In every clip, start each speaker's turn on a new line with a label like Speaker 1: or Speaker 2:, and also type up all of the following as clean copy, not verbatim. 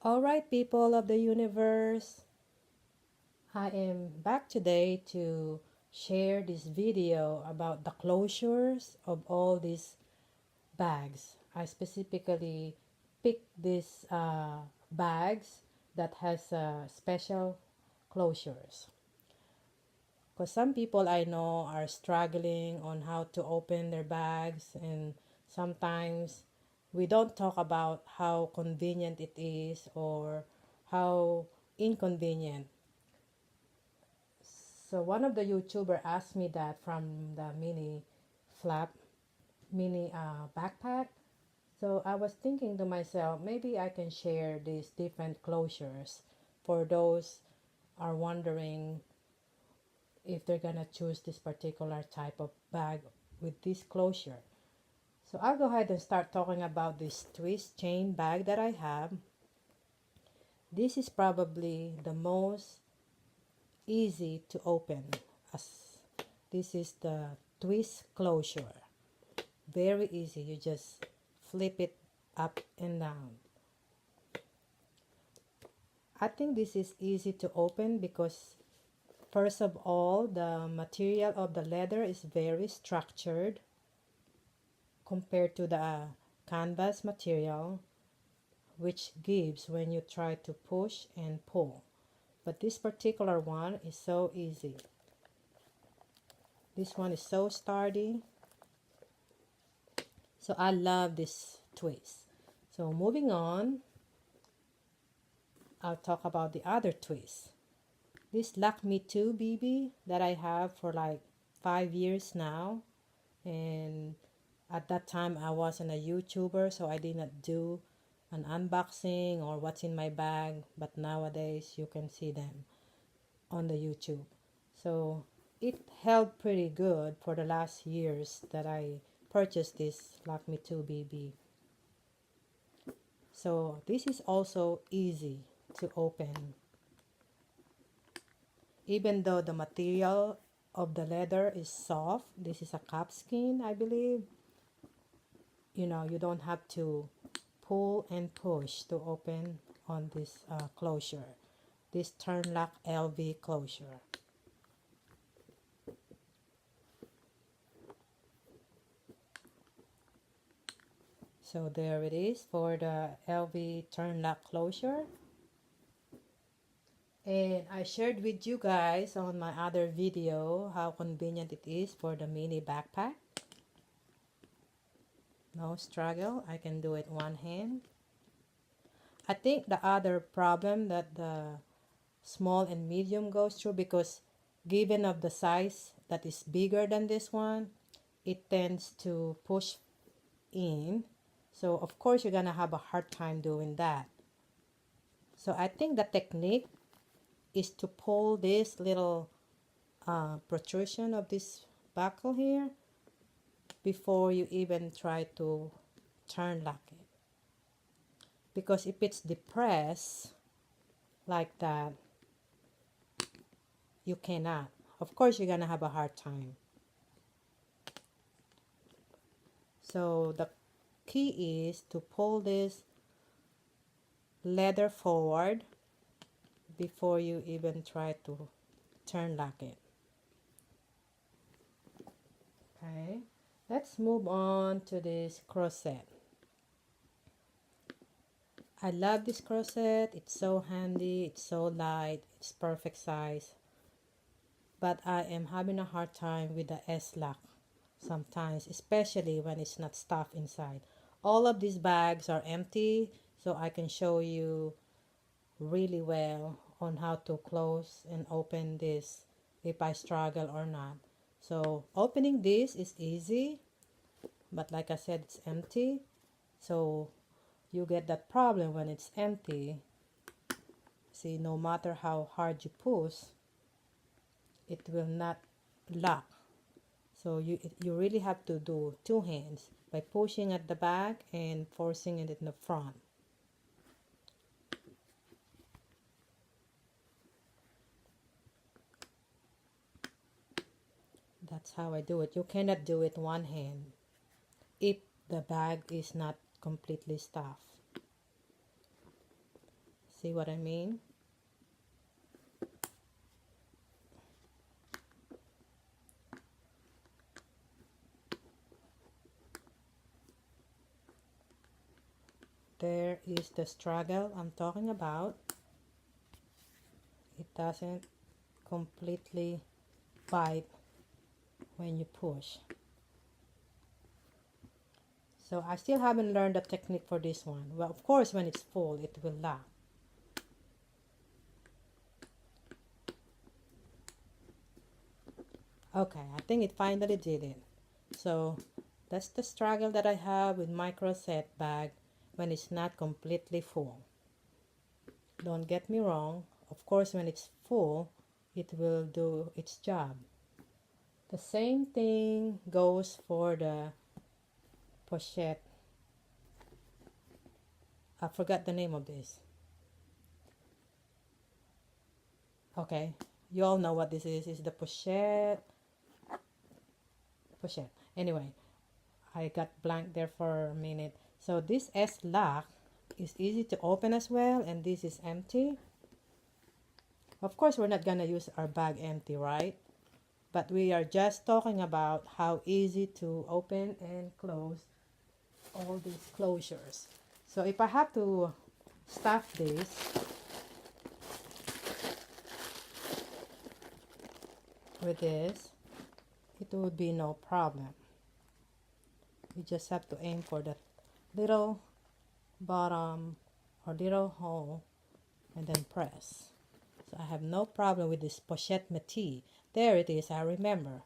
Speaker 1: Alright, people of the universe, I am back today to share this video about the closures of all these bags. I specifically picked these bags that has special closures because some people I know are struggling on how to open their bags, and sometimes we don't talk about how convenient it is or how inconvenient. So one of the YouTuber asked me that from the flap mini backpack. So I was thinking to myself, maybe I can share these different closures for those are wondering if they're gonna choose this particular type of bag with this closure. So I'll go ahead and start talking about this twist chain bag that I have. This is probably the most easy to open, as this is the twist closure. Very easy, you just flip it up and down. I think this is easy to open because first of all, the material of the leather is very structured compared to the canvas material, which gives when you try to push and pull. But this particular one is so easy. This one is so sturdy. So I love this twist. So moving on, I'll talk about the other twist. This Lock Me Too BB that I have for like 5 years now. And at that time I wasn't a YouTuber, so I did not do an unboxing or what's in my bag. But nowadays you can see them on the YouTube. So it held pretty good for the last years that I purchased this Lock Me Too BB. So this is also easy to open. Even though the material of the leather is soft, this is a calfskin, I believe. You know, you don't have to pull and push to open on this closure. This turn lock LV closure. So there it is for the LV turn lock closure. And I shared with you guys on my other video how convenient it is for the mini backpack. No struggle, I can do it one hand. I think the other problem that the small and medium goes through, because given of the size that is bigger than this one, it tends to push in. So of course you're gonna have a hard time doing that. So I think the technique is to pull this little protrusion of this buckle here before you even try to turn lock it. Because if it's depressed like that, you cannot. Of course you're gonna have a hard time. So the key is to pull this leather forward before you even try to turn lock it. Okay, let's move on to this crochet. I love this crochet. It's so handy, it's so light, it's perfect size. But I am having a hard time with the S-lock sometimes, especially when it's not stuffed inside. All of these bags are empty, so I can show you really well on how to close and open this if I struggle or not. So opening this is easy, but like I said, it's empty. So you get that problem when it's empty. See, no matter how hard you push, it will not lock. So you really have to do two hands by pushing at the back and forcing it in the front. That's how I do it. You cannot do it one hand if the bag is not completely stuffed. See what I mean? There is the struggle I'm talking about. It doesn't completely bite when you push. So I still haven't learned the technique for this one. Well, of course, when it's full, it will lock. Okay, I think it finally did it. So that's the struggle that I have with my crochet bag when it's not completely full. Don't get me wrong. Of course, when it's full, it will do its job. The same thing goes for the pochette. I forgot the name of this. Okay, you all know what this is. It's the pochette. Anyway, I got blank there for a minute. So this S-lock is easy to open as well, and this is empty. Of course, we're not gonna use our bag empty, right? But we are just talking about how easy to open and close all these closures. So if I have to stuff this, with this, it would be no problem. You just have to aim for that little bottom or little hole and then press. So I have no problem with this pochette métis. There it is, I remember.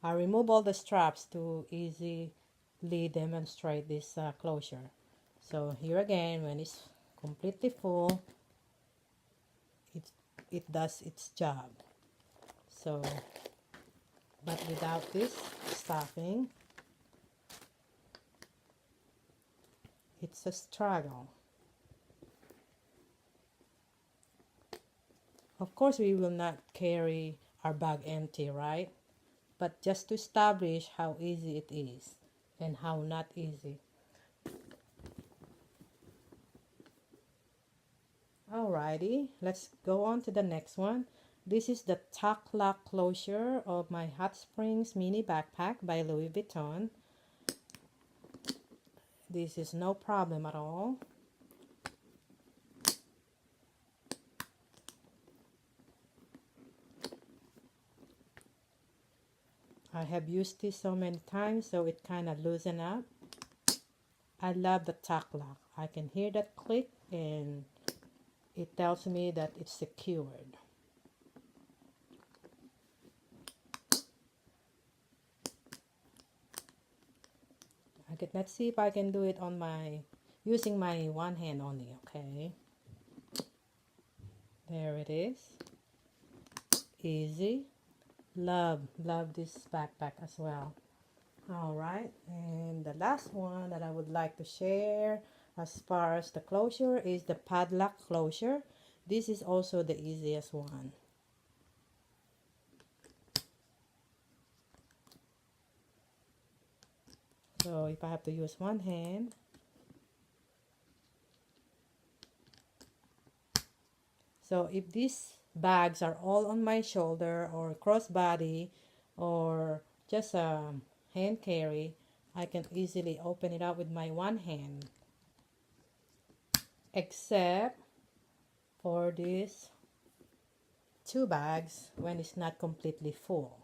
Speaker 1: I remove all the straps to easily demonstrate this closure. So here again, when it's completely full, it does its job. So, but without this stuffing, it's a struggle. Of course, we will not carry our bag empty, right? But just to establish how easy it is and how not easy. Alrighty, let's go on to the next one. This is the tuck lock closure of my Hot Springs mini backpack by Louis Vuitton. This is no problem at all. I have used this so many times, so it kind of loosened up. I love the tuck lock. I can hear that click and it tells me that it's secured. Let's see if I can do it on using my one hand only, okay? There it is. Easy. Love this backpack as well. Alright, and the last one that I would like to share as far as the closure is the padlock closure. This is also the easiest one. So if I have to use one hand, so if these bags are all on my shoulder or crossbody or just a hand carry, I can easily open it up with my one hand, except for these two bags when it's not completely full.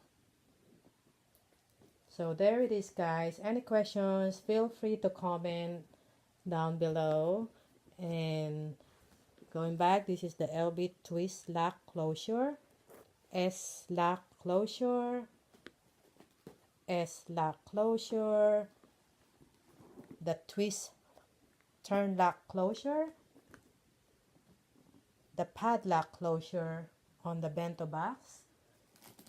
Speaker 1: So there it is, guys. Any questions, feel free to comment down below. And going back, this is the LB twist lock closure, S lock closure, S lock closure, the twist turn lock closure, the padlock closure on the bento box,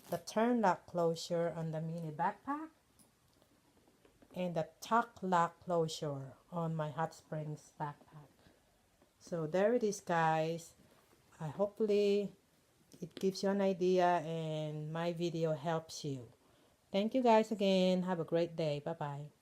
Speaker 1: the turn lock closure on the mini backpack, and the tuck lock closure on my Hot Springs backpack. So there it is, guys. Hopefully it gives you an idea and my video helps you. Thank you guys again. Have a great day. Bye bye.